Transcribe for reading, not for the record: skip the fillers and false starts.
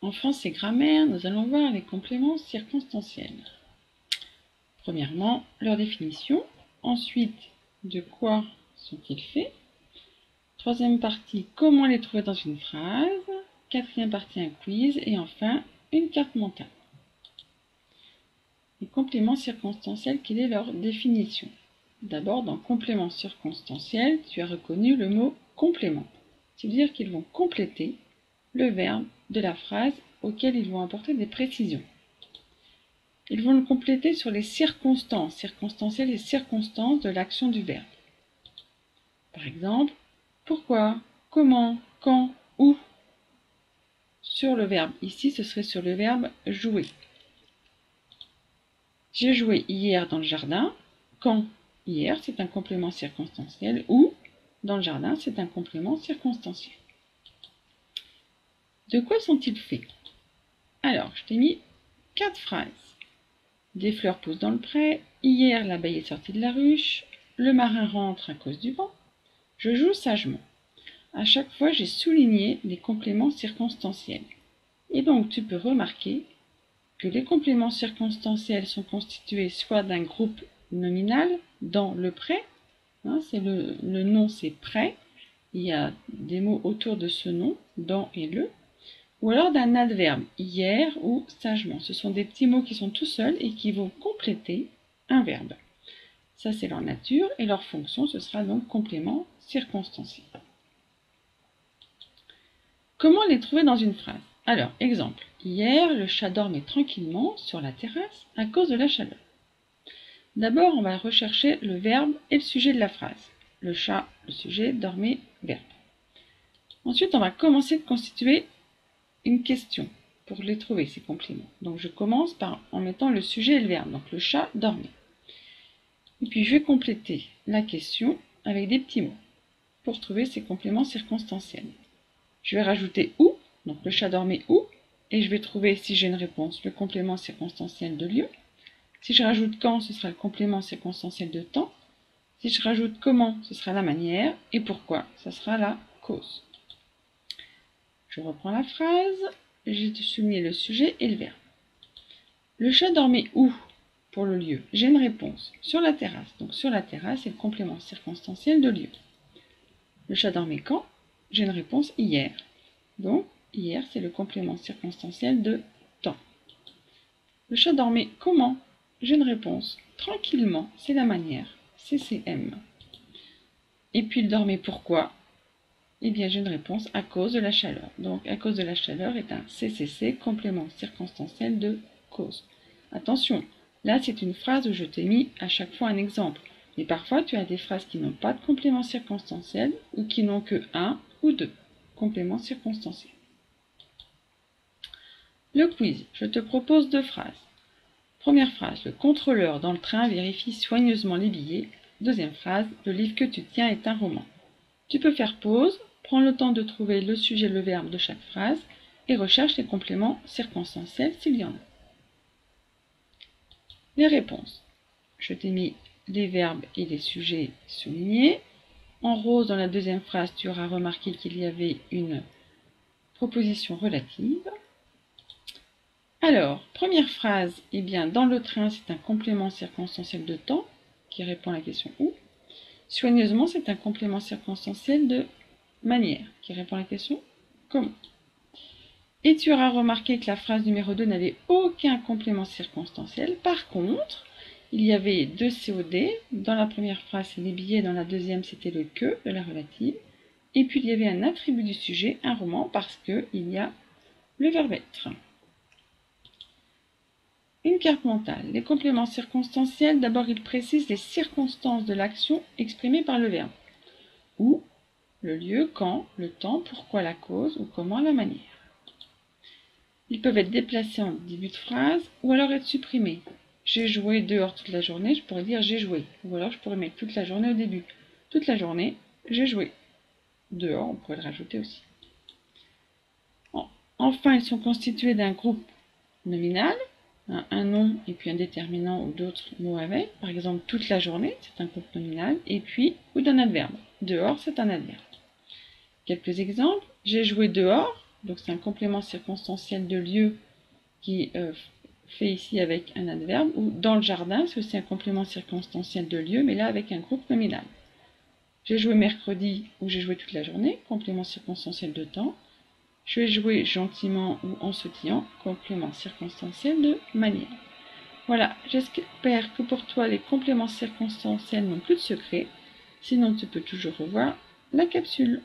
En français grammaire, nous allons voir les compléments circonstanciels. Premièrement, leur définition. Ensuite, de quoi sont-ils faits? Troisième partie, comment les trouver dans une phrase. Quatrième partie, un quiz. Et enfin, une carte mentale. Les compléments circonstanciels, quelle est leur définition? D'abord, dans complément circonstanciel, tu as reconnu le mot complément. C'est-à-dire qu'ils vont compléter le verbe de la phrase auquel ils vont apporter des précisions. Ils vont le compléter sur les circonstances, circonstancielles et circonstances de l'action du verbe. Par exemple, pourquoi, comment, quand, où. Sur le verbe, ici ce serait sur le verbe jouer. J'ai joué hier dans le jardin. Quand? Hier, c'est un complément circonstanciel. Où? Dans le jardin, c'est un complément circonstanciel. De quoi sont-ils faits? Alors, je t'ai mis 4 phrases. Des fleurs poussent dans le pré. Hier, l'abeille est sortie de la ruche. Le marin rentre à cause du vent. Je joue sagement. À chaque fois, j'ai souligné les compléments circonstanciels. Et donc, tu peux remarquer que les compléments circonstanciels sont constitués soit d'un groupe nominal dans le pré, hein, le nom c'est pré, il y a des mots autour de ce nom, dans et le, ou alors d'un adverbe, hier ou sagement. Ce sont des petits mots qui sont tout seuls et qui vont compléter un verbe. Ça c'est leur nature et leur fonction, ce sera donc complément circonstanciel. Comment les trouver dans une phrase? Alors, exemple. Hier, le chat dormait tranquillement sur la terrasse à cause de la chaleur. D'abord, on va rechercher le verbe et le sujet de la phrase. Le chat, le sujet, dormait, verbe. Ensuite, on va commencer de constituer une question pour les trouver, ces compléments. Donc, je commence en mettant le sujet et le verbe. Donc, le chat dormait. Et puis, je vais compléter la question avec des petits mots pour trouver ces compléments circonstanciels. Je vais rajouter où, donc le chat dormait où, et je vais trouver, si j'ai une réponse, le complément circonstanciel de lieu. Si je rajoute quand, ce sera le complément circonstanciel de temps. Si je rajoute comment, ce sera la manière, et pourquoi, ce sera la cause. Je reprends la phrase, j'ai souligné le sujet et le verbe. Le chat dormait où pour le lieu? J'ai une réponse, sur la terrasse. Donc sur la terrasse, c'est le complément circonstanciel de lieu. Le chat dormait quand? J'ai une réponse hier. Donc, hier, c'est le complément circonstanciel de temps. Le chat dormait comment? J'ai une réponse. Tranquillement, c'est la manière. CCM. Et puis, il dormait pourquoi? Eh bien, j'ai une réponse à cause de la chaleur. Donc, à cause de la chaleur est un CCC, complément circonstanciel de cause. Attention, là, c'est une phrase où je t'ai mis à chaque fois un exemple. Mais parfois, tu as des phrases qui n'ont pas de complément circonstanciel ou qui n'ont que un ou deux compléments circonstanciels. Le quiz, je te propose 2 phrases. Première phrase, le contrôleur dans le train vérifie soigneusement les billets. Deuxième phrase, le livre que tu tiens est un roman. Tu peux faire pause, prends le temps de trouver le sujet et le verbe de chaque phrase et recherche les compléments circonstanciels s'il y en a. Les réponses. Je t'ai mis les verbes et les sujets soulignés. En rose, dans la deuxième phrase, tu auras remarqué qu'il y avait une proposition relative. Alors, première phrase, eh bien, dans le train, c'est un complément circonstanciel de temps qui répond à la question où. Soigneusement, c'est un complément circonstanciel de manière qui répond à la question comment. Et tu auras remarqué que la phrase numéro 2 n'avait aucun complément circonstanciel. Par contre, il y avait 2 COD. Dans la première phrase, c'est les billets. Dans la deuxième, c'était le que de la relative. Et puis, il y avait un attribut du sujet, un roman, parce qu'il y a le verbe être. Une carte mentale. Les compléments circonstanciels, d'abord ils précisent les circonstances de l'action exprimée par le verbe. Où, le lieu, quand, le temps, pourquoi la cause ou comment la manière. Ils peuvent être déplacés en début de phrase ou alors être supprimés. J'ai joué dehors toute la journée, je pourrais dire j'ai joué. Ou alors je pourrais mettre toute la journée au début. Toute la journée, j'ai joué. Dehors, on pourrait le rajouter aussi. Enfin, ils sont constitués d'un groupe nominal, un nom et puis un déterminant ou d'autres mots avec. Par exemple, toute la journée, c'est un groupe nominal. Et puis, ou d'un adverbe. Dehors, c'est un adverbe. Quelques exemples. J'ai joué dehors. Donc c'est un complément circonstanciel de lieu qui fait ici avec un adverbe. Ou dans le jardin, c'est aussi un complément circonstanciel de lieu, mais là avec un groupe nominal. J'ai joué mercredi ou j'ai joué toute la journée, complément circonstanciel de temps. Je vais jouer gentiment ou en sautillant, complément circonstanciel de manière. Voilà, j'espère que pour toi les compléments circonstanciels n'ont plus de secret. Sinon tu peux toujours revoir la capsule.